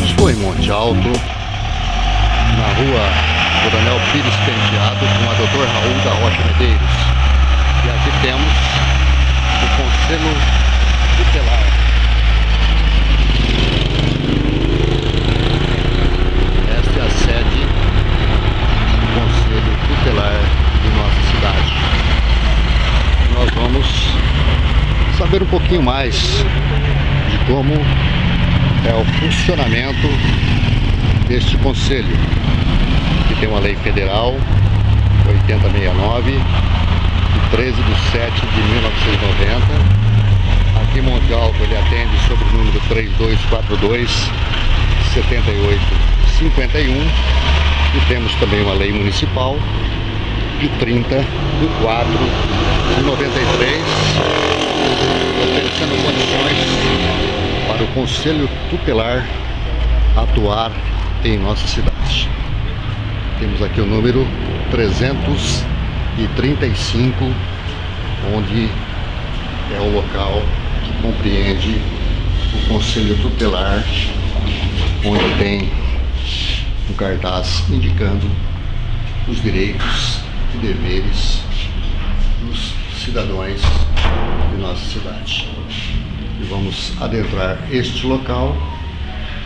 Estou em Monte Alto, na rua Coronel Pires Penteado, com a Dr. Raul da Rocha Medeiros. E aqui temos o Conselho Tutelar. Esta é a sede do Conselho Tutelar de nossa cidade. Nós vamos saber um pouquinho mais de como é o funcionamento deste conselho, que tem uma lei federal 8069 de 13 de 7 de 1990. Aqui em Monte Alto ele atende sobre o número 3242 7851, e temos também uma lei municipal de 30 de 4 de 93, oferecendo condições para o Conselho Tutelar atuar em nossa cidade. Temos aqui o número 335, onde é o local que compreende o Conselho Tutelar, onde tem um cartaz indicando os direitos e deveres dos cidadãos de nossa cidade. E vamos adentrar este local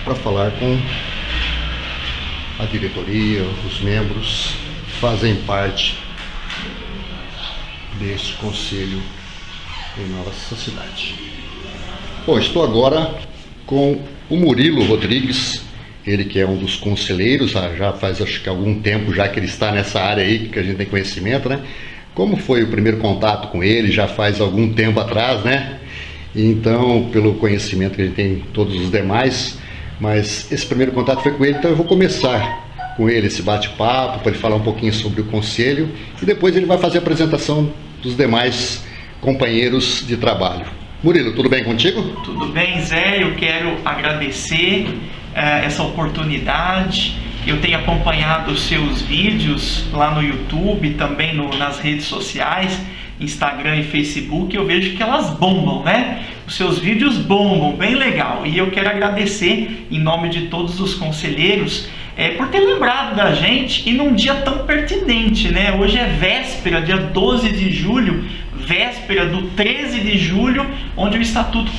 para falar com a diretoria, os membros que fazem parte deste conselho em nossa cidade. Bom, estou agora com o Murilo Rodrigues, ele que é um dos conselheiros, já faz acho que algum tempo já que ele está nessa área aí, que a gente tem conhecimento, né? Como foi o primeiro contato com ele? Já faz algum tempo atrás, né? Então, pelo conhecimento que ele tem todos os demais, mas esse primeiro contato foi com ele, então eu vou começar com ele esse bate-papo, para ele falar um pouquinho sobre o conselho, e depois ele vai fazer a apresentação dos demais companheiros de trabalho. Murilo, tudo bem contigo? Tudo bem, Zé, eu quero agradecer essa oportunidade. Eu tenho acompanhado os seus vídeos lá no YouTube, também nas redes sociais, Instagram e Facebook. Eu vejo que elas bombam, né? Os seus vídeos bombam, bem legal. E eu quero agradecer em nome de todos os conselheiros por ter lembrado da gente e num dia tão pertinente, né? Hoje é véspera, dia 12 de julho, véspera do 13 de julho, onde o Estatuto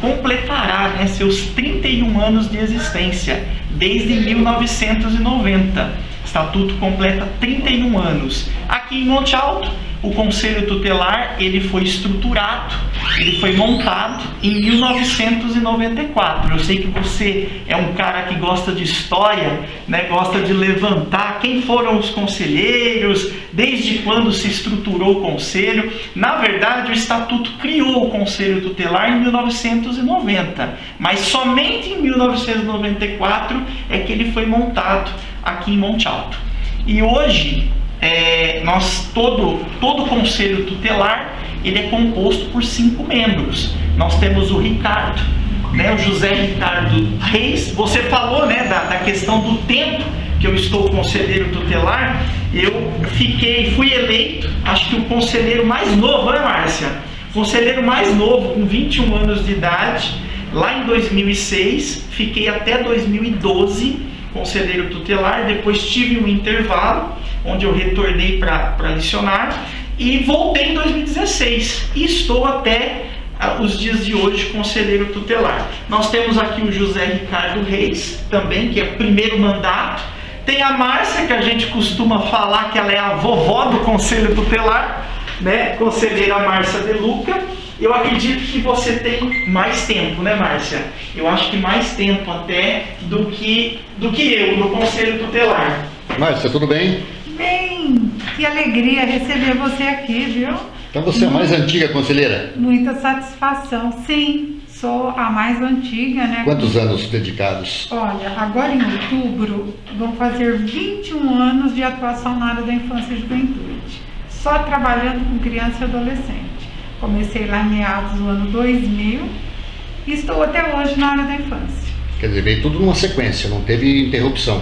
completará, né, seus 31 anos de existência, desde 1990. Estatuto completa 31 anos. Aqui em Monte Alto, o Conselho Tutelar ele foi estruturado, ele foi montado em 1994. Eu sei que você é um cara que gosta de história, né? Gosta de levantar quem foram os conselheiros, desde quando se estruturou o Conselho. Na verdade, o Estatuto criou o Conselho Tutelar em 1990, mas somente em 1994 é que ele foi montado aqui em Monte Alto. E hoje, todo Conselho Tutelar ele é composto por 5 membros. Nós temos o Ricardo, né, o José Ricardo Reis. Você falou, né, da questão do tempo que eu estou conselheiro tutelar. Eu fui eleito, acho que o conselheiro mais novo, né, Márcia? Conselheiro mais novo, com 21 anos de idade, lá em 2006. Fiquei até 2012 conselheiro tutelar. Depois tive um intervalo, onde eu retornei para lecionar, e voltei em 2016, e estou até os dias de hoje conselheiro tutelar. Nós temos aqui o José Ricardo Reis, também, que é o primeiro mandato. Tem a Márcia, que a gente costuma falar que ela é a vovó do Conselho Tutelar, né? Conselheira Márcia De Luca. Eu acredito que você tem mais tempo, né, Márcia? Eu acho que mais tempo até do que eu no Conselho Tutelar. Márcia, tudo bem? Bem, que alegria receber você aqui, viu? Então você é a mais antiga conselheira? Muita satisfação, sim. Sou a mais antiga, né? Quantos anos dedicados? Olha, agora em outubro vão fazer 21 anos de atuação na área da infância e juventude. Só trabalhando com criança e adolescente. Comecei lá em meados do ano 2000 e estou até hoje na área da infância. Quer dizer, veio tudo numa sequência, não teve interrupção?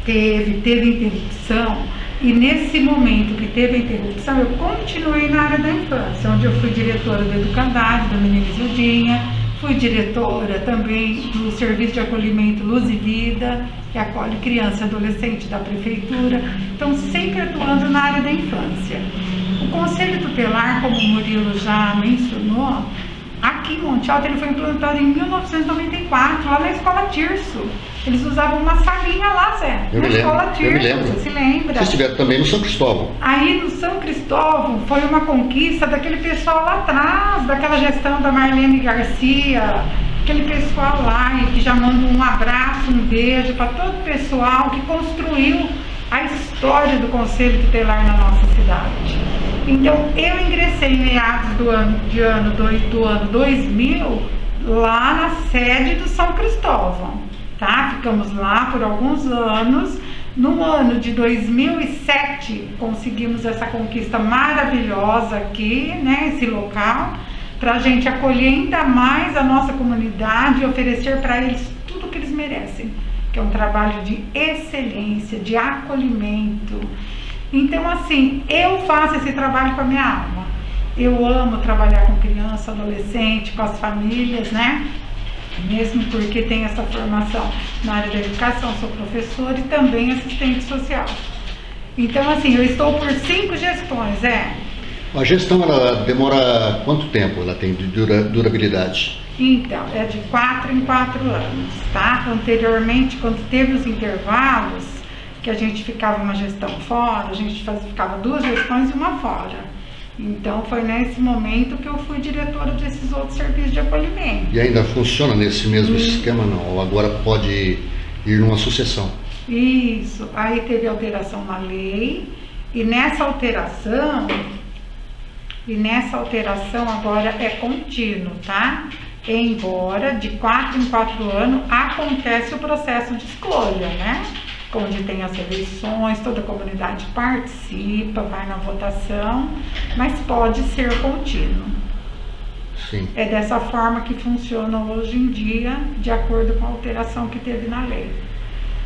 Teve interrupção E nesse momento que teve a interrupção, eu continuei na área da infância, onde eu fui diretora do Educandade, da Menina Isildinha, fui diretora também do Serviço de Acolhimento Luz e Vida, que acolhe criança e adolescente da Prefeitura, então sempre atuando na área da infância. O Conselho Tutelar, como o Murilo já mencionou, aqui em Monte Alto ele foi implantado em 1994, lá na Escola Tirso. Eles usavam uma salinha lá, Zé, na Escola Tirso, você se lembra? Vocês estiveram também no São Cristóvão. Aí no São Cristóvão foi uma conquista daquele pessoal lá atrás, daquela gestão da Marlene Garcia, aquele pessoal lá, e que já manda um abraço, um beijo para todo o pessoal que construiu a história do Conselho Tutelar na nossa cidade. Então eu ingressei em meados do ano 2000 lá na sede do São Cristóvão, tá? Ficamos lá por alguns anos. No ano de 2007 conseguimos essa conquista maravilhosa aqui, né, esse local, para a gente acolher ainda mais a nossa comunidade e oferecer para eles tudo o que eles merecem, que é um trabalho de excelência, de acolhimento. Então, assim, eu faço esse trabalho com a minha alma. Eu amo trabalhar com criança, adolescente, com as famílias, né? Mesmo porque tenho essa formação na área da educação, sou professora e também assistente social. Então, assim, eu estou por 5 gestões, A gestão, ela demora quanto tempo? Ela tem de durabilidade? Então, é de 4 em 4 anos, tá? Anteriormente, quando teve os intervalos, que a gente ficava uma gestão fora, a gente ficava 2 gestões e uma fora. Então, foi nesse momento que eu fui diretora desses outros serviços de acolhimento. E ainda funciona nesse mesmo esquema, não? Ou agora pode ir numa sucessão? Isso. Aí teve alteração na lei, e nessa alteração agora é contínuo, tá? Embora de 4 em 4 anos acontece o processo de escolha, né? Onde tem as eleições, toda a comunidade participa, vai na votação, mas pode ser contínuo. Sim. É dessa forma que funciona hoje em dia, de acordo com a alteração que teve na lei.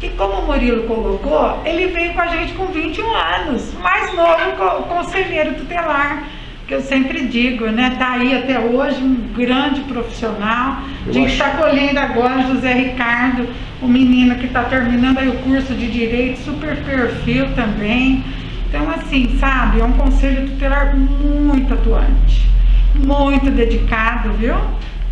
E como o Murilo colocou, ele veio com a gente com 21 anos, mais novo conselheiro tutelar, que eu sempre digo, né? Tá aí até hoje um grande profissional. A gente está colhendo agora José Ricardo, o menino que está terminando aí o curso de Direito, super perfil também. Então, assim, sabe, é um conselho tutelar muito atuante, muito dedicado, viu?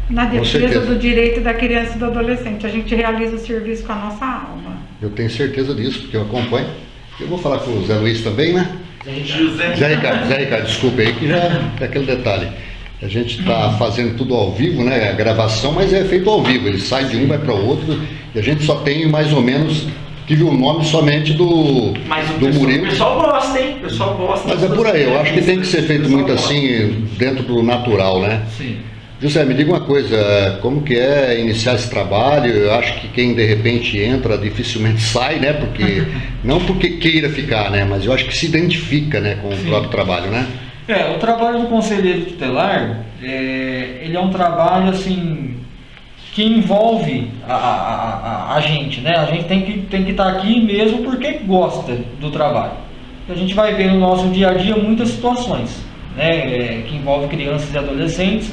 Na defesa do direito da criança e do adolescente. A gente realiza o serviço com a nossa alma. Eu tenho certeza disso, porque eu acompanho. Eu vou falar com o Zé Luiz também, né? Zé Ricardo, desculpa aí, que já é aquele detalhe. A gente está fazendo tudo ao vivo, né? A gravação, mas é feito ao vivo. Ele sai de um, vai para o outro, e a gente só tem mais ou menos, tive o nome somente do Murilo. O pessoal gosta, hein? O pessoal gosta. Mas é por aí, eu acho que tem que ser feito muito assim, dentro do natural, né? Sim. José, me diga uma coisa, como que é iniciar esse trabalho? Eu acho que quem de repente entra dificilmente sai, né? Porque, não porque queira ficar, né? Mas eu acho que se identifica, né, com o próprio trabalho, né? O trabalho do conselheiro tutelar, ele é um trabalho assim, que envolve a gente, né? A gente tem que estar aqui mesmo porque gosta do trabalho. A gente vai ver no nosso dia a dia muitas situações, né? Que envolvem crianças e adolescentes,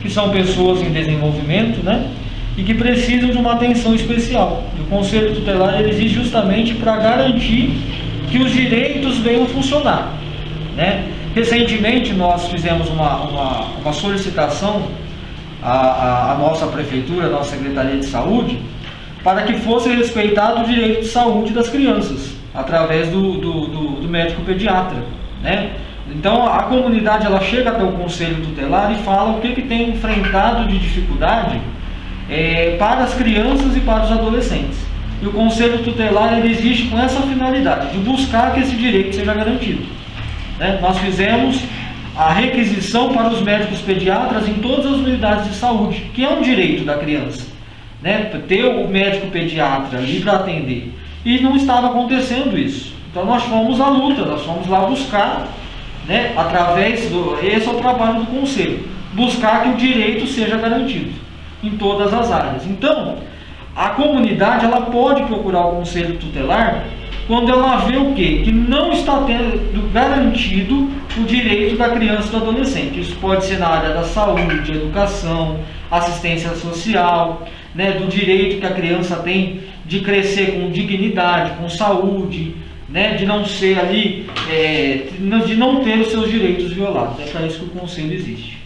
que são pessoas em desenvolvimento, né? E que precisam de uma atenção especial. E o Conselho Tutelar ele existe justamente para garantir que os direitos venham funcionar, né? Recentemente nós fizemos uma solicitação à nossa prefeitura, à nossa Secretaria de Saúde, para que fosse respeitado o direito de saúde das crianças, através do médico pediatra, né? Então a comunidade ela chega até o Conselho Tutelar e fala o que tem enfrentado de dificuldade para as crianças e para os adolescentes. E o Conselho Tutelar ele existe com essa finalidade, de buscar que esse direito seja garantido, né? Nós fizemos a requisição para os médicos pediatras em todas as unidades de saúde, que é um direito da criança, né? Ter o médico pediatra ali para atender. E não estava acontecendo isso. Então nós fomos à luta, nós fomos lá buscar, né, esse é o trabalho do Conselho, buscar que o direito seja garantido em todas as áreas. Então, a comunidade ela pode procurar o Conselho Tutelar quando ela vê o quê? Que não está tendo garantido o direito da criança e do adolescente. Isso pode ser na área da saúde, educação, assistência social, né, do direito que a criança tem de crescer com dignidade, com saúde, né, de não ser ali, de não ter os seus direitos violados. É para isso que o Conselho existe.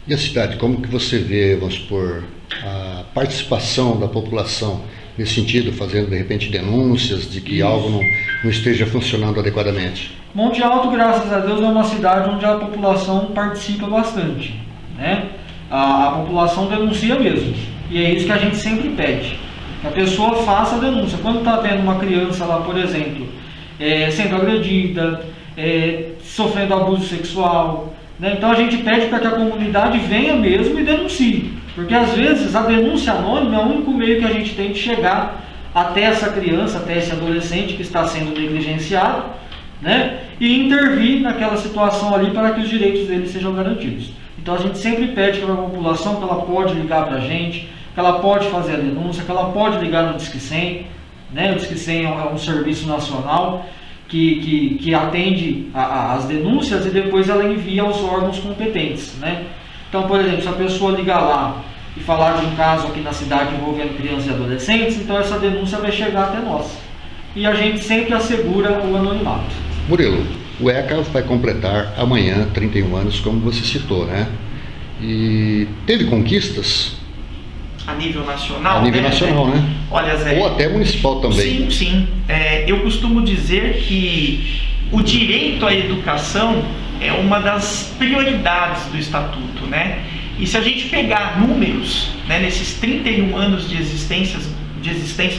E a cidade, como que você vê, vamos supor, a participação da população nesse sentido, fazendo de repente denúncias de que algo não esteja funcionando adequadamente? Monte Alto, graças a Deus, é uma cidade onde a população participa bastante, né? A população denuncia mesmo, e é isso que a gente sempre pede, que a pessoa faça a denúncia. Quando está tendo uma criança lá, por exemplo, sendo agredida, sofrendo abuso sexual, né? Então a gente pede para que a comunidade venha mesmo e denuncie, porque às vezes a denúncia anônima é o único meio que a gente tem de chegar até essa criança, até esse adolescente que está sendo negligenciado, né? E intervir naquela situação ali para que os direitos dele sejam garantidos. Então a gente sempre pede para a população que ela pode ligar para a gente, que ela pode fazer a denúncia, que ela pode ligar no Disque 100, né? O Disque 100 é um serviço nacional que atende as denúncias e depois ela envia aos órgãos competentes, né? Então, por exemplo, se a pessoa ligar lá e falar de um caso aqui na cidade envolvendo crianças e adolescentes, então essa denúncia vai chegar até nós. E a gente sempre assegura o anonimato. Murilo, o ECA vai completar amanhã 31 anos, como você citou, né? E teve conquistas? A nível nacional? A nível nacional, né? Olha, Zé, ou até municipal também. Sim. Eu costumo dizer que o direito à educação é uma das prioridades do Estatuto, né? E se a gente pegar números, né, nesses 31 anos de existência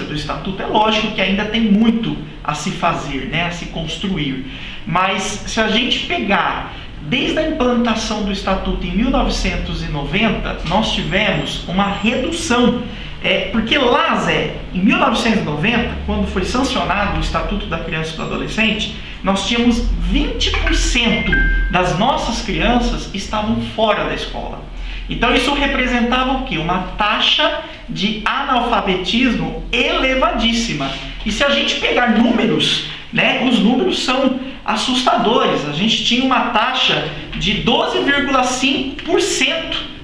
do Estatuto, é lógico que ainda tem muito a se fazer, né, a se construir. Mas se a gente pegar desde a implantação do Estatuto em 1990, nós tivemos uma redução. Porque lá, Zé, em 1990, quando foi sancionado o Estatuto da Criança e do Adolescente, nós tínhamos 20% das nossas crianças estavam fora da escola. Então isso representava o quê? Uma taxa de analfabetismo elevadíssima. E se a gente pegar números, né, os números são assustadores. A gente tinha uma taxa de 12,5%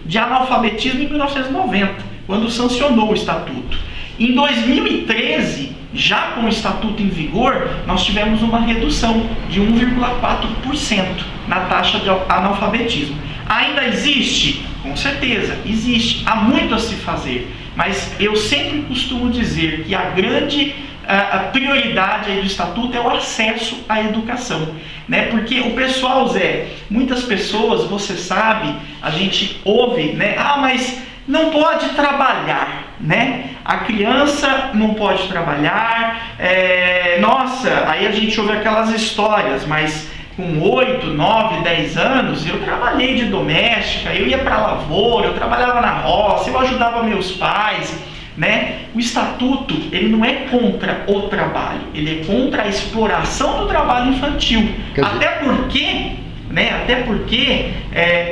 de analfabetismo em 1990, quando sancionou o Estatuto. Em 2013, já com o Estatuto em vigor, nós tivemos uma redução de 1,4% na taxa de analfabetismo. Ainda existe? Com certeza, existe. Há muito a se fazer. Mas eu sempre costumo dizer que a grande prioridade aí do Estatuto é o acesso à educação, né? Porque o pessoal, Zé, muitas pessoas, você sabe, a gente ouve, né? Mas não pode trabalhar, né? A criança não pode trabalhar, aí a gente ouve aquelas histórias, mas com 8, 9, 10 anos, eu trabalhei de doméstica, eu ia para a lavoura, eu trabalhava na roça, eu ajudava meus pais, né? O Estatuto, ele não é contra o trabalho, ele é contra a exploração do trabalho infantil. Até porque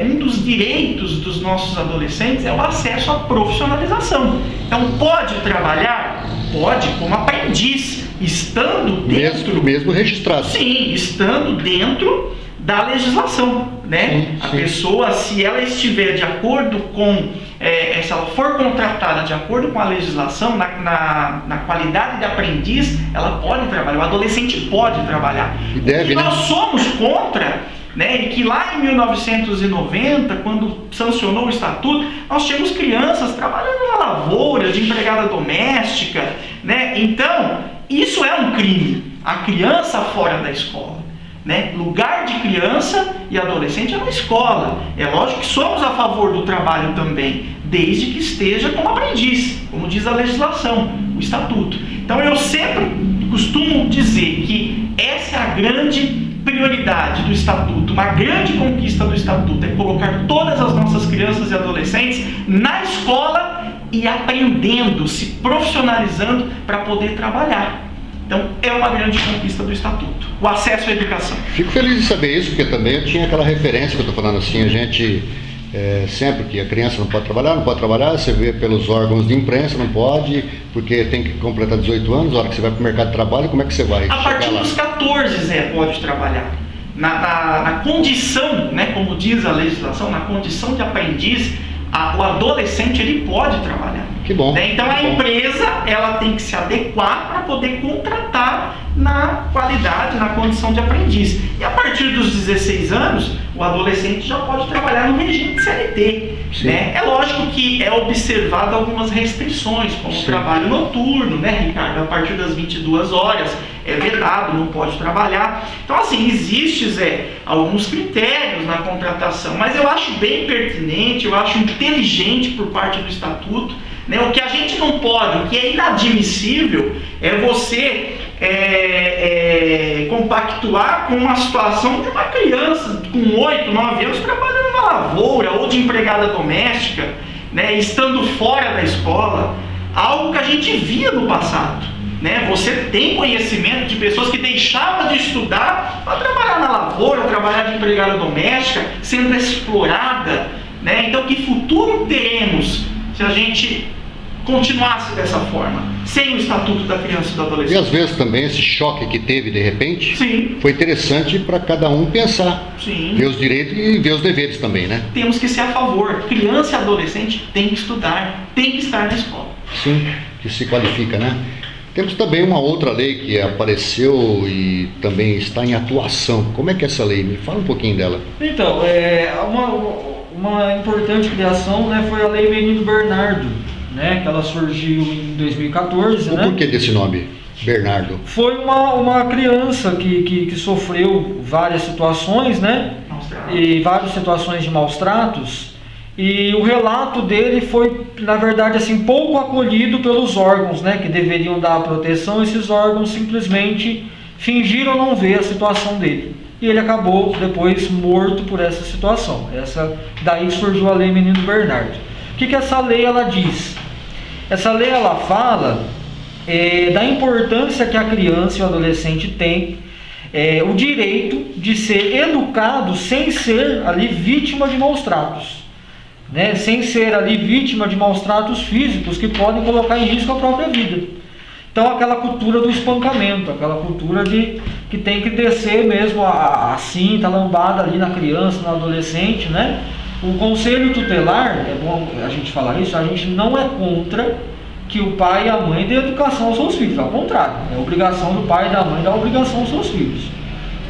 um dos direitos dos nossos adolescentes é o acesso à profissionalização. Então, pode trabalhar? Pode, como aprendiz, estando dentro... Mesmo registrado. Sim, estando dentro da legislação, né? Sim. A pessoa, se ela estiver de acordo com... se ela for contratada de acordo com a legislação, na qualidade de aprendiz, ela pode trabalhar, o adolescente pode trabalhar. E deve, nós somos contra... né, e que lá em 1990, quando sancionou o Estatuto, nós tínhamos crianças trabalhando na lavoura, de empregada doméstica, né? Então, isso é um crime, a criança fora da escola, né? Lugar de criança e adolescente é na escola. É lógico que somos a favor do trabalho também, desde que esteja como aprendiz, como diz a legislação, o Estatuto. Então, eu sempre costumo dizer que essa é a grande prioridade do Estatuto, uma grande conquista do Estatuto é colocar todas as nossas crianças e adolescentes na escola e aprendendo, se profissionalizando para poder trabalhar. Então, é uma grande conquista do Estatuto, o acesso à educação. Fico feliz de saber isso, porque também eu tinha aquela referência que eu estou falando assim, a gente sempre que a criança não pode trabalhar, você vê pelos órgãos de imprensa, não pode, porque tem que completar 18 anos, a hora que você vai para o mercado de trabalho, como é que você vai A partir dos 14, Zé, pode trabalhar. Na condição, né, como diz a legislação, na condição de aprendiz, o adolescente ele pode trabalhar. Que bom. Né? Então a empresa ela tem que se adequar para poder contratar na qualidade, na condição de aprendiz. E a partir dos 16 anos, o adolescente já pode trabalhar no regime de CLT. Né? É lógico que é observado algumas restrições, como o trabalho noturno, né, Ricardo? A partir das 22 horas é vedado, não pode trabalhar. Então, assim, existe, Zé, alguns critérios na contratação, mas eu acho bem pertinente, eu acho inteligente por parte do Estatuto. Né? O que a gente não pode, o que é inadmissível, é você compactuar com uma situação de uma criança com 8, 9 anos trabalhando na lavoura ou de empregada doméstica, né? Estando fora da escola, algo que a gente via no passado. Né? Você tem conhecimento de pessoas que deixavam de estudar para trabalhar na lavoura, trabalhar de empregada doméstica, sendo explorada. Né? Então, que futuro teremos se a gente continuasse dessa forma, sem o Estatuto da Criança e do Adolescente? E às vezes também esse choque que teve de repente, sim, foi interessante para cada um pensar, sim, ver os direitos e ver os deveres também, né? Temos que ser a favor. Criança e adolescente tem que estudar, tem que estar na escola. Sim, que se qualifica, né? Temos também uma outra lei que apareceu e também está em atuação. Como é que é essa lei? Me fala um pouquinho dela. Então, uma importante criação, né, foi a Lei Menino Bernardo, né, que ela surgiu em 2014. O porquê desse nome, Bernardo? Foi uma criança que sofreu várias situações, né, e várias situações de maus tratos. E o relato dele foi, na verdade, assim, pouco acolhido pelos órgãos, né, que deveriam dar a proteção. Esses órgãos simplesmente fingiram não ver a situação dele. E ele acabou depois morto por essa situação. Daí surgiu a Lei Menino Bernardo. O que essa lei ela diz? Essa lei ela fala da importância que a criança e o adolescente têm, o direito de ser educado sem ser ali vítima de maus tratos. Né, sem ser ali vítima de maus tratos físicos que podem colocar em risco a própria vida. Então aquela cultura do espancamento, aquela cultura de que tem que descer mesmo a cinta, a lambada ali na criança, no adolescente, né? O conselho tutelar, é bom a gente falar isso, a gente não é contra que o pai e a mãe dê educação aos seus filhos, ao contrário, é obrigação do pai e da mãe dar obrigação aos seus filhos.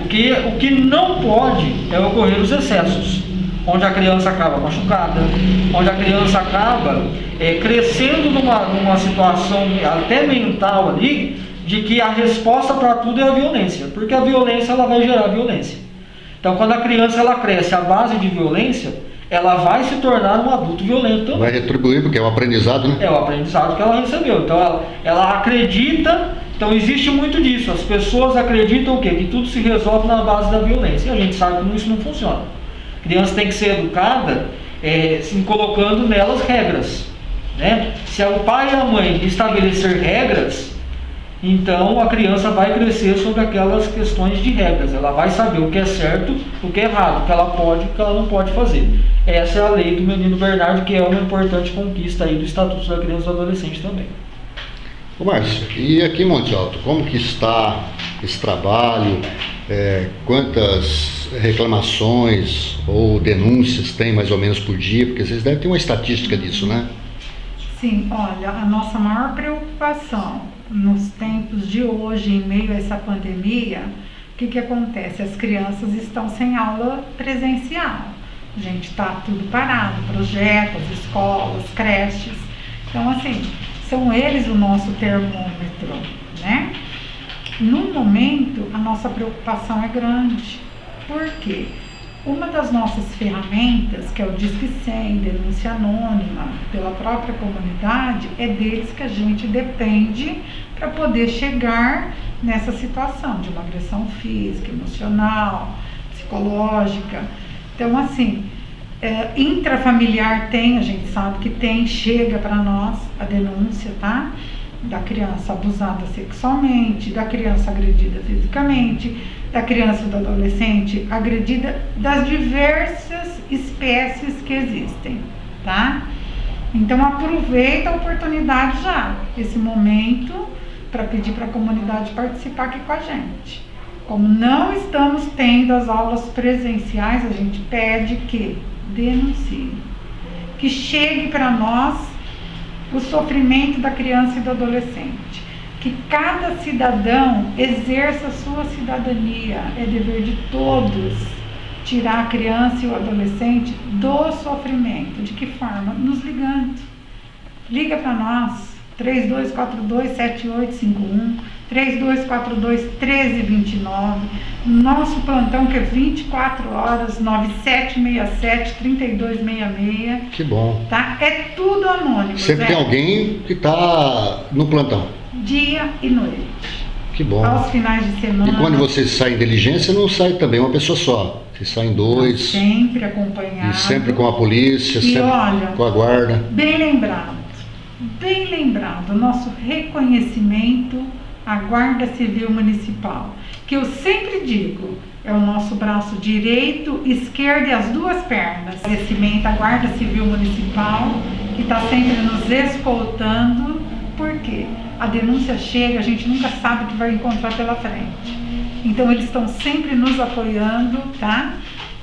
O que não pode é ocorrer os excessos, onde a criança acaba machucada, onde a criança acaba crescendo numa situação até mental ali, de que a resposta para tudo é a violência, porque a violência ela vai gerar violência. Então quando a criança ela cresce à base de violência, ela vai se tornar um adulto violento também. Vai retribuir, porque é o aprendizado, né? É o aprendizado que ela recebeu. Então ela acredita, então existe muito disso, as pessoas acreditam o quê? Que tudo se resolve na base da violência, e a gente sabe que isso não funciona. A criança tem que ser educada colocando nelas regras, né? Se o pai e a mãe estabelecer regras, então a criança vai crescer sobre aquelas questões de regras. Ela vai saber o que é certo, o que é errado, o que ela pode e o que ela não pode fazer. Essa é a lei do Menino Bernardo, que é uma importante conquista aí do Estatuto da Criança e do Adolescente também. Ô Márcio, e aqui em Monte Alto, como que está esse trabalho? Quantas reclamações ou denúncias tem mais ou menos por dia? Porque vocês devem ter uma estatística disso, né? Sim, olha, a nossa maior preocupação nos tempos de hoje, em meio a essa pandemia, o que acontece? As crianças estão sem aula presencial. Gente, está tudo parado, projetos, escolas, creches. Então, assim, são eles o nosso termômetro, né? No momento, a nossa preocupação é grande. Por quê? Uma das nossas ferramentas, que é o Disque 100, denúncia anônima, pela própria comunidade, é deles que a gente depende para poder chegar nessa situação de uma agressão física, emocional, psicológica. Então, assim, intrafamiliar tem, a gente sabe que tem, chega para nós a denúncia, tá? da criança abusada sexualmente, da criança agredida fisicamente, da criança e do adolescente agredida, das diversas espécies que existem, tá? Então aproveita a oportunidade já, esse momento, para pedir para a comunidade participar aqui com a gente. Como não estamos tendo as aulas presenciais, a gente pede que denuncie, que chegue para nós o sofrimento da criança e do adolescente, que cada cidadão exerça a sua cidadania. É dever de todos tirar a criança e o adolescente do sofrimento. De que forma? Nos ligando. Liga para nós, 3242-7851, 3242-1329, nosso plantão que é 24 horas, 9767-3266. Que bom. Tá? É tudo anônimo. Sempre tem alguém que está no plantão. Dia e noite. Que bom. Aos finais de semana. E quando você sai em diligência, não sai também uma pessoa só. Você sai em dois. Sempre acompanhado. E sempre com a polícia, E sempre olha, com a guarda. bem lembrado, nosso reconhecimento à Guarda Civil Municipal, que eu sempre digo, é o nosso braço direito, esquerdo e as duas pernas. Agradecimento à Guarda Civil Municipal, que está sempre nos escoltando, porque a denúncia chega, a gente nunca sabe o que vai encontrar pela frente. Então eles estão sempre nos apoiando, tá?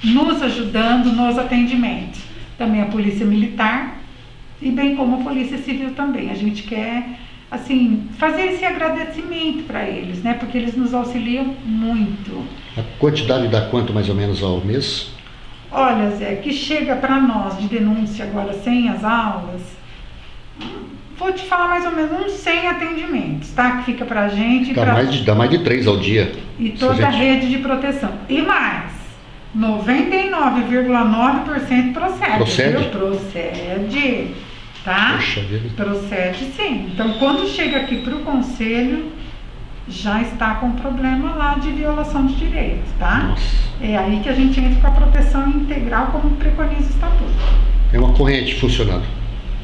Nos ajudando nos atendimentos. Também a Polícia Militar e bem como a Polícia Civil também. A gente quer, assim, fazer esse agradecimento para eles, né? Porque eles nos auxiliam muito. A quantidade dá quanto mais ou menos ao mês? Olha, Zé, que chega para nós de denúncia agora sem as aulas, vou te falar mais ou menos uns 100 atendimentos, tá? Que fica pra gente. Dá mais de 3 ao dia. E toda a rede de proteção. E mais, 99,9% procede. Procede? Viu? Procede, tá? Poxa vida. Procede sim. Então, quando chega aqui pro conselho, já está com problema lá de violação de direitos, tá? Nossa. É aí que a gente entra com a proteção integral, como preconiza o estatuto. É uma corrente funcionando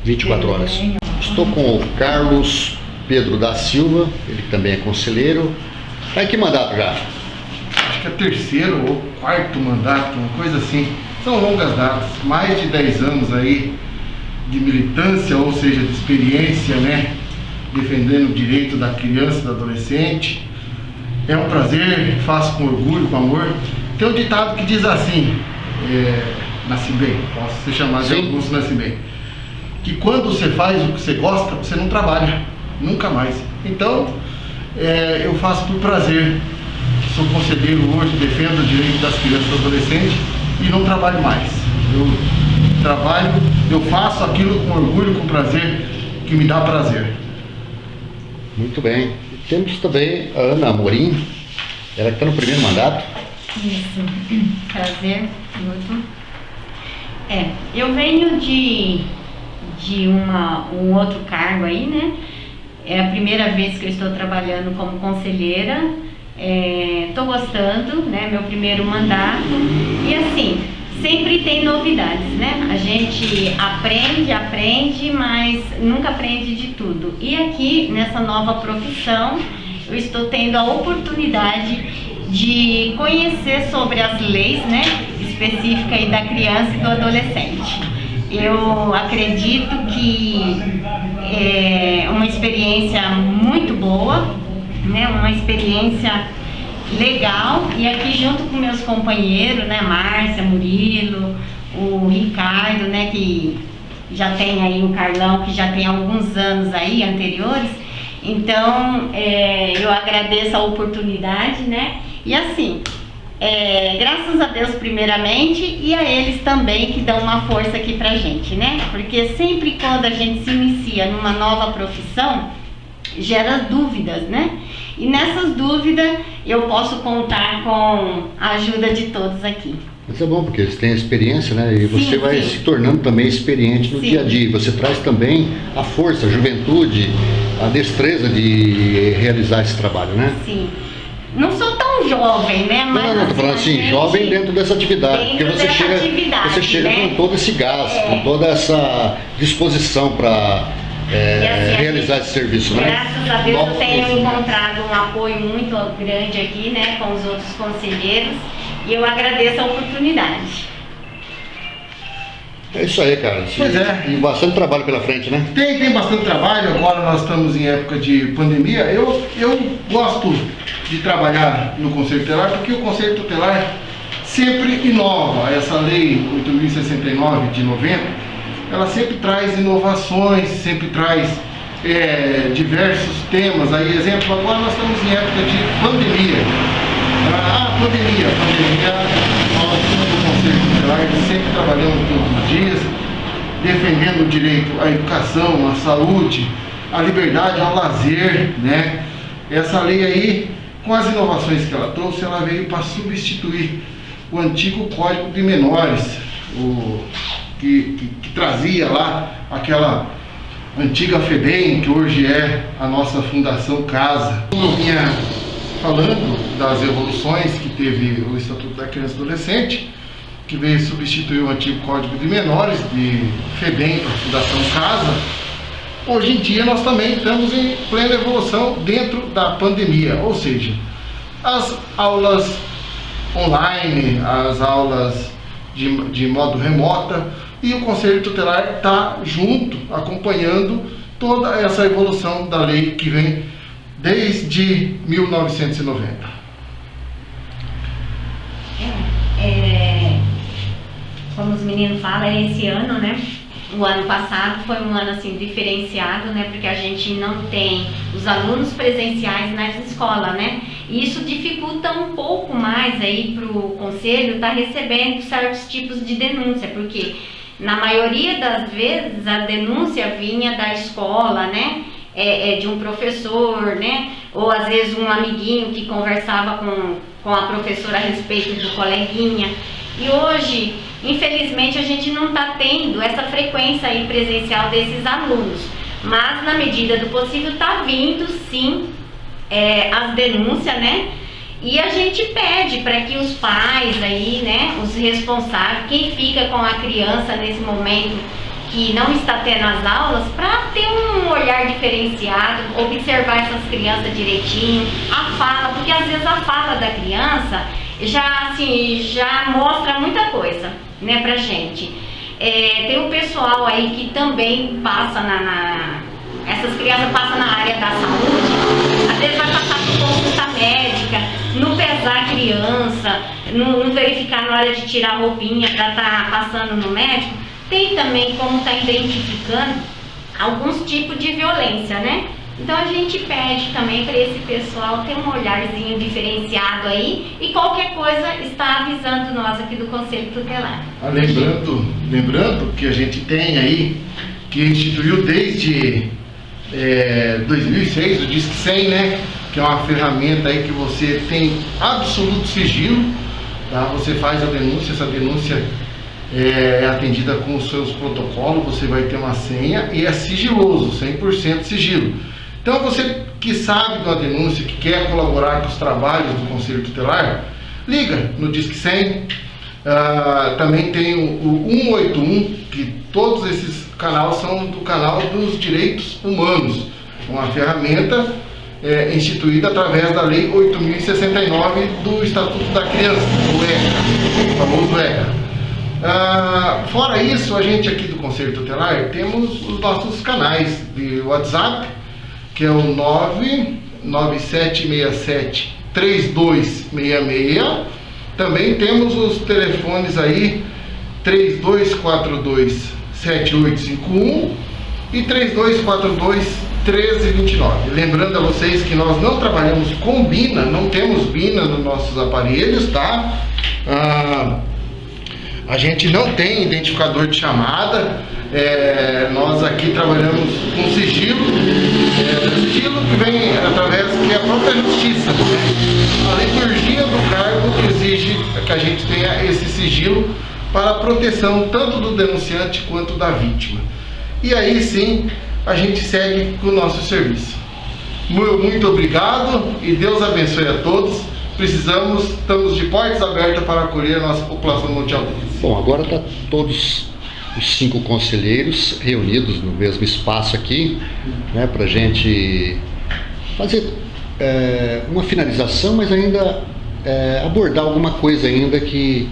24 horas. Estou com o Carlos Pedro da Silva, ele também é conselheiro. Tá em que mandato já? Acho que é terceiro ou quarto mandato, uma coisa assim. São longas datas, mais de 10 anos aí de militância, ou seja, de experiência, né? Defendendo o direito da criança e do adolescente. É um prazer, faço com orgulho, com amor. Tem um ditado que diz assim, nasci bem, posso ser chamado de Augusto Nasci Bem, que quando você faz o que você gosta, você não trabalha, nunca mais. Então, eu faço por prazer. Sou conselheiro hoje, defendo o direito das crianças e do adolescente e não trabalho mais. Eu trabalho, eu faço aquilo com orgulho, com prazer, que me dá prazer. Muito bem. E temos também a Ana Amorim, ela que está no primeiro mandato. Isso, prazer, muito. Eu venho de um outro cargo aí, né? É a primeira vez que eu estou trabalhando como conselheira. Estou gostando, né? Meu primeiro mandato. E assim, sempre tem novidades, né? A gente aprende, mas nunca aprende de tudo. E aqui, nessa nova profissão, eu estou tendo a oportunidade de conhecer sobre as leis, né? Específicas aí da criança e do adolescente. Eu acredito que é uma experiência muito boa, né? Uma experiência legal, e aqui junto com meus companheiros, né? Márcia, Murilo, o Ricardo, né? Que já tem aí o Carlão, que já tem alguns anos aí anteriores. Então, eu agradeço a oportunidade, né? E assim, graças a Deus primeiramente, e a eles também que dão uma força aqui pra gente, né? Porque sempre quando a gente se inicia numa nova profissão, gera dúvidas, né? E nessas dúvidas eu posso contar com a ajuda de todos aqui. Mas é bom, porque você tem experiência, né? E você Sim, vai sim. se tornando também experiente no Sim. dia a dia. Você traz também a força, a juventude, a destreza de realizar esse trabalho, né? Sim. Não sou tão jovem, né? Mas Não, tô falando assim, a gente- jovem dentro dessa atividade. dentro Porque você dessa chega, atividade, você chega né? com todo esse gás, com toda essa disposição para E assim, realizar esse serviço, né? Graças a Deus eu Nossa, tenho encontrado um apoio muito grande aqui, né, com os outros conselheiros, e eu agradeço a oportunidade. É isso aí, cara. Pois é. E bastante trabalho pela frente, né? Tem bastante trabalho, agora nós estamos em época de pandemia. Eu gosto de trabalhar no Conselho Tutelar porque o Conselho Tutelar sempre inova. Essa lei 8.069 de 90, ela sempre traz inovações, sempre traz diversos temas. Aí, exemplo, agora nós estamos em época de pandemia. Pandemia, nós no Conselho Tutelar sempre trabalhamos todos os dias, defendendo o direito à educação, à saúde, à liberdade, ao lazer, né? Essa lei aí, com as inovações que ela trouxe, ela veio para substituir o antigo Código de Menores, que trazia lá aquela antiga FEBEM, que hoje é a nossa Fundação Casa. Como eu vinha falando das evoluções que teve o Estatuto da Criança e Adolescente, que veio substituir o antigo Código de Menores, de FEBEM para a Fundação Casa, hoje em dia nós também estamos em plena evolução dentro da pandemia, ou seja, as aulas online, as aulas de modo remota, e o Conselho Tutelar está junto, acompanhando toda essa evolução da lei que vem desde 1990. Como os meninos falam, esse ano, né? O ano passado foi um ano assim diferenciado, né? Porque a gente não tem os alunos presenciais nas escolas, né? E isso dificulta um pouco mais aí para o conselho estar recebendo certos tipos de denúncia, porque na maioria das vezes a denúncia vinha da escola, né? De um professor, né? Ou às vezes um amiguinho que conversava com a professora a respeito do coleguinha. E hoje, infelizmente, a gente não está tendo essa frequência aí presencial desses alunos. Mas, na medida do possível, está vindo, sim, as denúncias, né? E a gente pede para que os pais aí, né, os responsáveis, quem fica com a criança nesse momento que não está tendo as aulas, para ter um olhar diferenciado, observar essas crianças direitinho, a fala, porque às vezes a fala da criança já mostra muita coisa, né, pra gente. Tem um pessoal aí que também passa essas crianças passam na área da saúde, às vezes vai passar por consulta médica, não pesar a criança, não verificar na hora de tirar a roupinha para estar passando no médico. Tem também como estar identificando alguns tipos de violência, né? Então a gente pede também para esse pessoal ter um olharzinho diferenciado aí e qualquer coisa está avisando nós aqui do Conselho Tutelar. Lembrando que a gente tem aí, que instituiu desde 2006 o Disque 100, né? Que é uma ferramenta aí que você tem absoluto sigilo, tá? Você faz a denúncia, essa denúncia é atendida com os seus protocolos, você vai ter uma senha e é sigiloso, 100% sigilo. Então você que sabe de uma denúncia, que quer colaborar com os trabalhos do Conselho Tutelar, liga no Disque 100, também tem o 181, que todos esses canais são do canal dos direitos humanos, uma ferramenta instituída através da Lei 8.069 do Estatuto da Criança, o ECA, o famoso ECA. Fora isso, a gente aqui do Conselho Tutelar temos os nossos canais de WhatsApp, que é o 997673266. Também temos os telefones aí 3242-7851 e 3242-1329. Lembrando a vocês que nós não trabalhamos com BINA, não temos BINA nos nossos aparelhos, tá? A gente não tem identificador de chamada, nós aqui trabalhamos com sigilo, sigilo que vem através que é a própria justiça, né? A liturgia do cargo exige que a gente tenha esse sigilo para a proteção tanto do denunciante quanto da vítima. E aí sim a gente segue com o nosso serviço. Muito obrigado e Deus abençoe a todos. Estamos de portas abertas para acolher a nossa população Monte Altense. Bom, agora está todos os 5 conselheiros reunidos no mesmo espaço aqui, né, para a gente fazer uma finalização, mas ainda abordar alguma coisa ainda que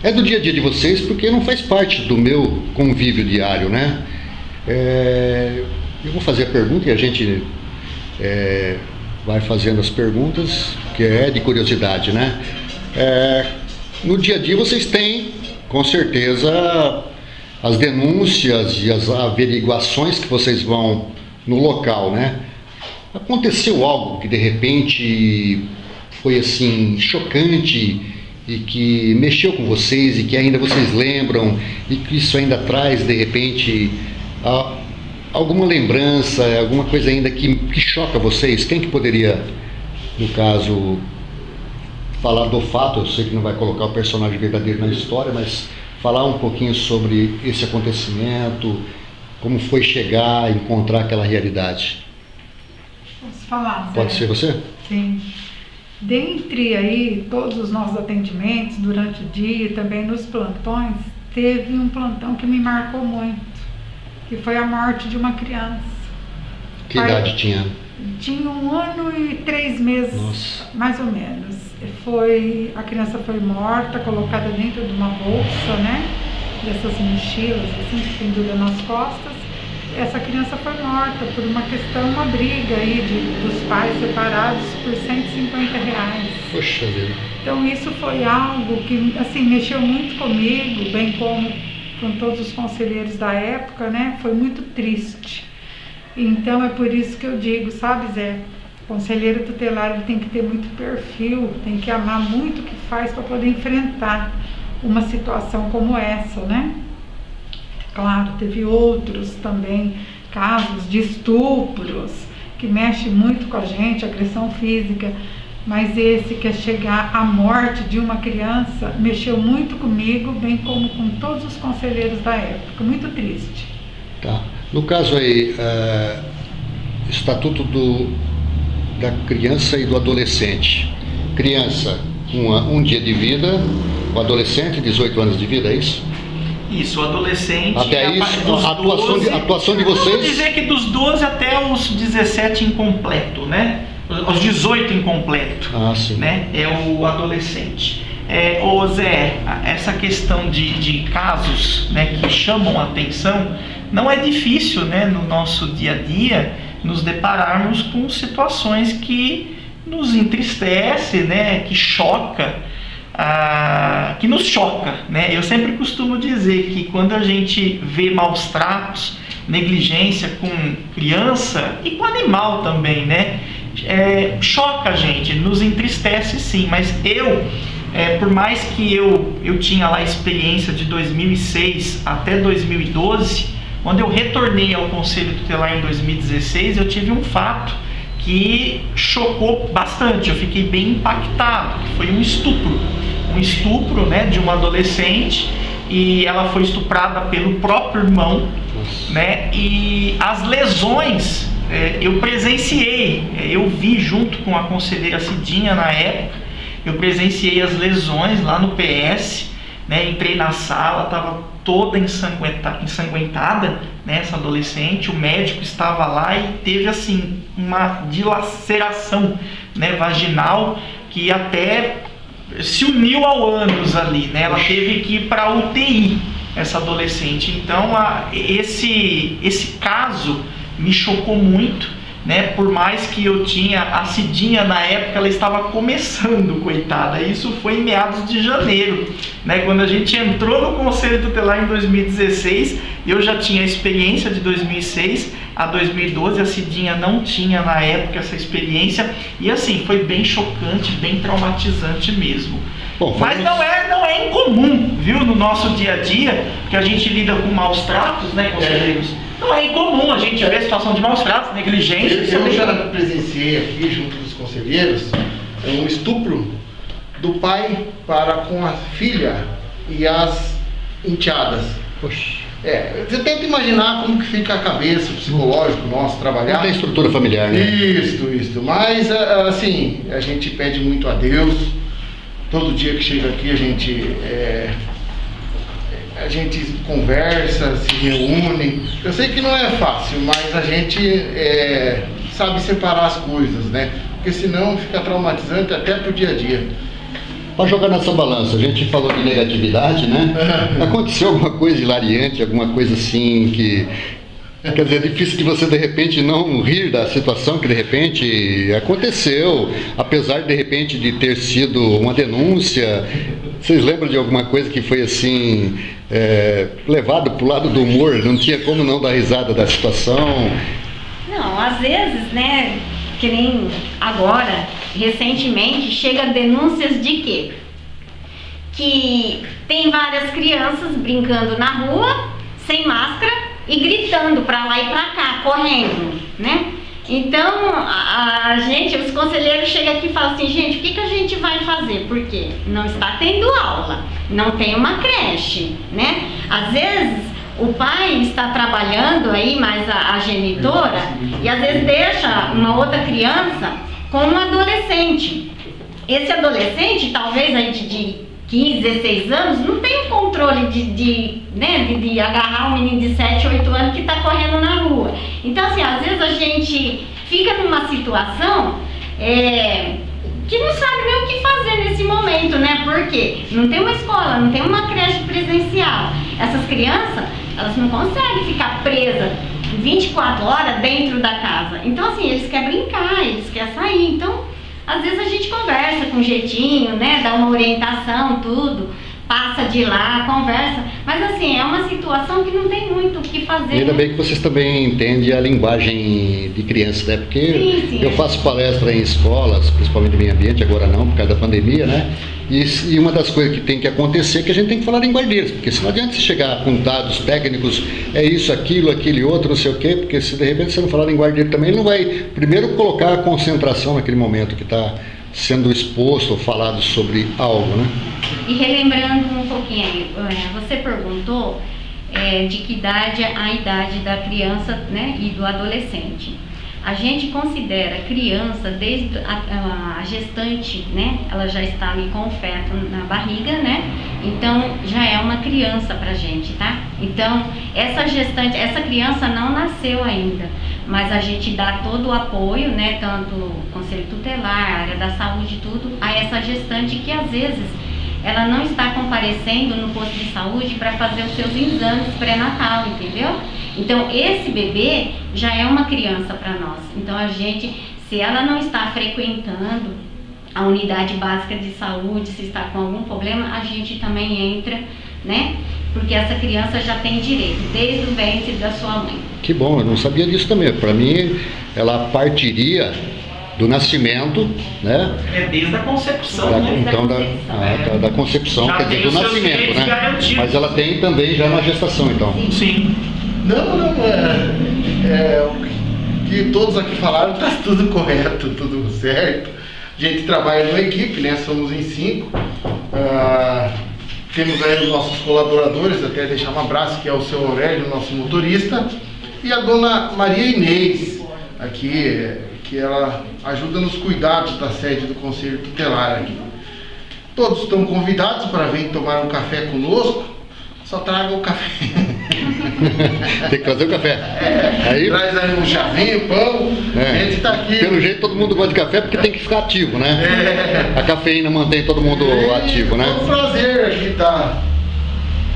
é do dia a dia de vocês, porque não faz parte do meu convívio diário, né? Eu vou fazer a pergunta e a gente vai fazendo as perguntas, que é de curiosidade, né? No dia a dia vocês têm, com certeza, as denúncias e as averiguações que vocês vão no local, né? Aconteceu algo que de repente foi assim chocante e que mexeu com vocês e que ainda vocês lembram e que isso ainda traz de repente alguma lembrança, alguma coisa ainda que choca vocês? Quem que poderia, no caso, falar do fato? Eu sei que não vai colocar o personagem verdadeiro na história, mas falar um pouquinho sobre esse acontecimento, como foi chegar, encontrar aquela realidade. Posso falar, Zé? Pode ser você? Sim. Dentre aí todos os nossos atendimentos durante o dia e também nos plantões, teve um plantão que me marcou muito, que foi a morte de uma criança. Que idade tinha? Tinha 1 ano e 3 meses, Nossa. mais ou menos. A criança foi morta, colocada dentro de uma bolsa, né? Dessas mochilas, assim, que pendura nas costas. Essa criança foi morta por uma briga aí dos pais separados por R$150. Poxa vida. Então isso foi algo que, assim, mexeu muito comigo, bem como com todos os conselheiros da época, né? Foi muito triste. Então é por isso que eu digo, sabe, Zé? O conselheiro tutelar ele tem que ter muito perfil, tem que amar muito o que faz para poder enfrentar uma situação como essa, né? Claro, teve outros também casos de estupros que mexe muito com a gente, agressão física, mas esse que é chegar à morte de uma criança mexeu muito comigo, bem como com todos os conselheiros da época, muito triste. Tá. No caso aí, Estatuto da Criança e do Adolescente. Criança, um dia de vida, o adolescente, 18 anos de vida, é isso? Isso, o adolescente. Até isso, a atuação de vocês. Vamos dizer que dos 12 até os 17 incompleto, né? Os 18 incompleto. Ah, sim. Né? É o adolescente. Ô Zé, essa questão de casos, né, que chamam a atenção, não é difícil, né, no nosso dia a dia nos depararmos com situações que nos entristece, né, que choca. Que nos choca, né? Eu sempre costumo dizer que quando a gente vê maus tratos, negligência com criança e com animal também, né? Choca a gente, nos entristece sim, mas por mais que eu tinha lá a experiência de 2006 até 2012, quando eu retornei ao Conselho Tutelar em 2016, eu tive um fato que chocou bastante, eu fiquei bem impactado, que foi um estupro, né, de uma adolescente, e ela foi estuprada pelo próprio irmão, né, e as lesões eu presenciei, eu vi junto com a conselheira Cidinha na época, eu presenciei as lesões lá no PS, né, entrei na sala, estava toda ensanguentada, né, essa adolescente, o médico estava lá e teve assim uma dilaceração, né, vaginal que até se uniu ao ânus ali, né? Ela teve que ir para a UTI, essa adolescente. Então esse caso me chocou muito, né? Por mais que eu tinha a Cidinha na época, ela estava começando, coitada. Isso foi em meados de janeiro, né? Quando a gente entrou no Conselho Tutelar em 2016, eu já tinha a experiência de 2006 a 2012, a Cidinha não tinha na época essa experiência, e assim, foi bem chocante, bem traumatizante mesmo. Bom, mas não é incomum, viu, no nosso dia a dia, que a gente lida com maus tratos, né, conselheiros? Não é incomum a gente ver a situação de maus tratos, negligência. Eu já presenciei aqui, junto dos conselheiros, um estupro do pai para com a filha e as enteadas. Poxa. Você tenta imaginar como que fica a cabeça, o psicológico nosso trabalhar. Não tem estrutura familiar, né? Isso. Mas, assim, a gente pede muito a Deus. Todo dia que chega aqui a a gente conversa, se reúne. Eu sei que não é fácil, mas a gente sabe separar as coisas, né? Porque senão fica traumatizante até pro dia a dia. Para jogar nessa balança, a gente falou de negatividade, né? Aconteceu alguma coisa hilariante, alguma coisa assim que... Quer dizer, é difícil de você de repente não rir da situação que de repente aconteceu, apesar de repente de ter sido uma denúncia. Vocês lembram de alguma coisa que foi assim, levado para o lado do humor, não tinha como não dar risada da situação? Não, às vezes, né, que nem agora, recentemente, chega denúncias de quê? Que tem várias crianças brincando na rua, sem máscara, e gritando para lá e para cá, correndo, né? Então, a gente, os conselheiros chegam aqui e falam assim, gente, o que a gente vai fazer? Porque não está tendo aula, não tem uma creche, né? Às vezes, o pai está trabalhando aí, mais a genitora, e às vezes deixa uma outra criança com um adolescente. Esse adolescente, talvez aí de 15, 16 anos, não tem o controle de agarrar um menino de 7, 8 anos que está correndo na rua. Então, assim, às vezes a gente fica numa situação que não sabe nem o que fazer nesse momento, né? Porque não tem uma escola, não tem uma creche presencial. Essas crianças, elas não conseguem ficar presas 24 horas dentro da casa. Então, assim, eles querem brincar, eles querem sair. Então, às vezes a gente conversa com jeitinho, né? Dá uma orientação, tudo. Passa de lá, conversa. Mas assim, é uma situação que não tem muito o que fazer. E ainda bem que vocês também entendem a linguagem de criança, né? Porque sim, eu faço palestra em escolas, principalmente no meio ambiente, agora não, por causa da pandemia, né? E uma das coisas que tem que acontecer é que a gente tem que falar linguagem deles, porque se não adianta você chegar com dados técnicos, é isso, aquilo e outro, não sei o quê, porque se de repente você não falar a linguagem dele também, ele não vai primeiro colocar a concentração naquele momento que está sendo exposto ou falado sobre algo, né? E relembrando um pouquinho aí, você perguntou de que idade é a idade da criança, né, e do adolescente. A gente considera criança desde a gestante, né? Ela já está ali com o feto na barriga, né? Então já é uma criança pra gente, tá? Então essa gestante, essa criança não nasceu ainda, mas a gente dá todo o apoio, né? Tanto o Conselho Tutelar, área da saúde, tudo, a essa gestante que às vezes ela não está comparecendo no posto de saúde para fazer os seus exames pré-natal, entendeu? Então, esse bebê já é uma criança para nós. Então, a gente, se ela não está frequentando a unidade básica de saúde, se está com algum problema, a gente também entra, né? Porque essa criança já tem direito, desde o ventre da sua mãe. Que bom, eu não sabia disso também. Para mim, ela partiria do nascimento, né? É desde a concepção, né? Então, da concepção, Já quer dizer, tem do os seus nascimento, direitos né? garantidos. Mas ela tem também já na gestação, então. Sim. Não, o que todos aqui falaram está tudo correto, tudo certo. A gente trabalha numa equipe, né? Somos em 5. Temos aí os nossos colaboradores, até deixar um abraço, que é o seu Aurélio, nosso motorista, e a dona Maria Inês, aqui, que ela ajuda nos cuidados da sede do Conselho Tutelar aqui. Todos estão convidados para vir tomar um café conosco, só traga o café. Tem que trazer o café. Aí, traz aí um chazinho, pão, a gente está aqui. Pelo jeito todo mundo gosta de café porque tem que ficar ativo, né? A cafeína mantém todo mundo ativo, né? É um prazer aqui estar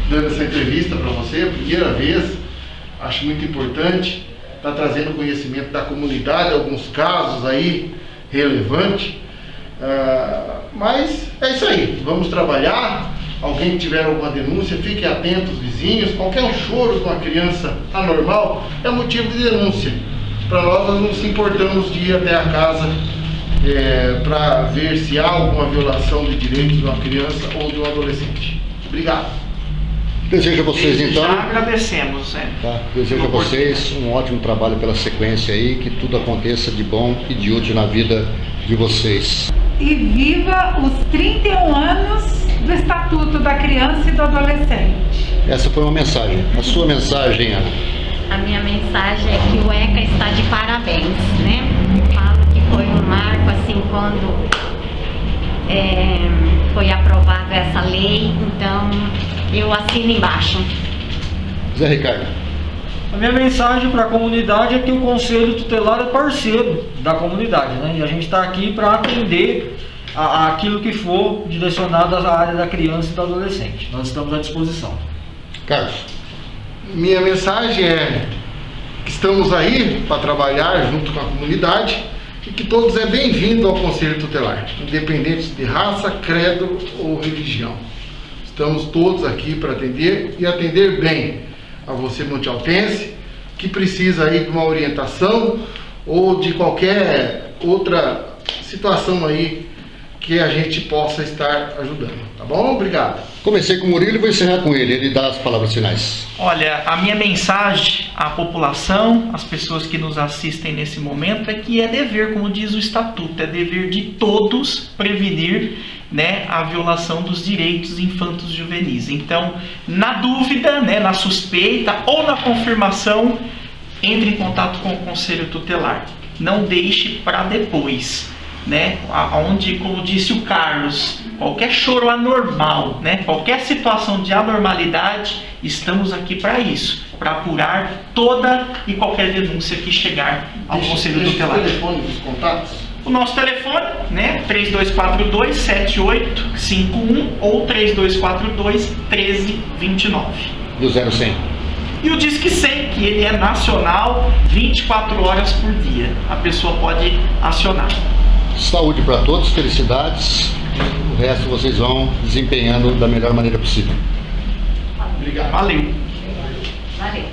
dando essa entrevista para você, primeira vez. Acho muito importante estar trazendo conhecimento da comunidade, alguns casos aí relevantes. Mas é isso aí, vamos trabalhar. Alguém que tiver alguma denúncia, fiquem atentos, vizinhos. Qualquer choro de uma criança anormal é motivo de denúncia. Para nós não se importamos de ir até a casa para ver se há alguma violação de direitos de uma criança ou de um adolescente. Obrigado. Desejo a vocês, Desde então. Já agradecemos, Tá? Desejo a vocês um ótimo trabalho pela sequência aí, que tudo aconteça de bom e de útil na vida de vocês. E viva os 31 anos do Estatuto da Criança e do Adolescente. Essa foi uma mensagem. A sua mensagem, Ana? A minha mensagem é que o ECA está de parabéns, né? Eu falo que foi um marco, assim, quando foi aprovada essa lei. Então, eu assino embaixo. Zé Ricardo. A minha mensagem para a comunidade é que o Conselho Tutelar é parceiro da comunidade, né? E a gente está aqui para atender aquilo que for direcionado à área da criança e do adolescente. Nós estamos à disposição. Carlos. Minha mensagem é que estamos aí para trabalhar junto com a comunidade e que todos é bem-vindo ao Conselho Tutelar, independente de raça, credo ou religião. Estamos todos aqui para atender e atender bem a você montealtense que precisa aí de uma orientação ou de qualquer outra situação aí que a gente possa estar ajudando, tá bom? Obrigado. Comecei com o Murilo e vou encerrar com ele. Ele dá as palavras finais. Olha, a minha mensagem à população, às pessoas que nos assistem nesse momento, é que é dever, como diz o Estatuto, é dever de todos prevenir, né, a violação dos direitos infantos juvenis. Então, na dúvida, né, na suspeita ou na confirmação, entre em contato com o Conselho Tutelar. Não deixe para depois. Né, onde, como disse o Carlos, qualquer choro anormal, né, qualquer situação de anormalidade, estamos aqui para isso, para apurar toda e qualquer denúncia que chegar ao Conselho Tutelar. O telefone dos contatos? O nosso telefone, né, 3242-7851 ou 3242-1329. Do 0100. E o Disque 100, que ele é nacional, 24 horas por dia. A pessoa pode acionar. Saúde para todos, felicidades. O resto vocês vão desempenhando da melhor maneira possível. Obrigado. Valeu. Valeu.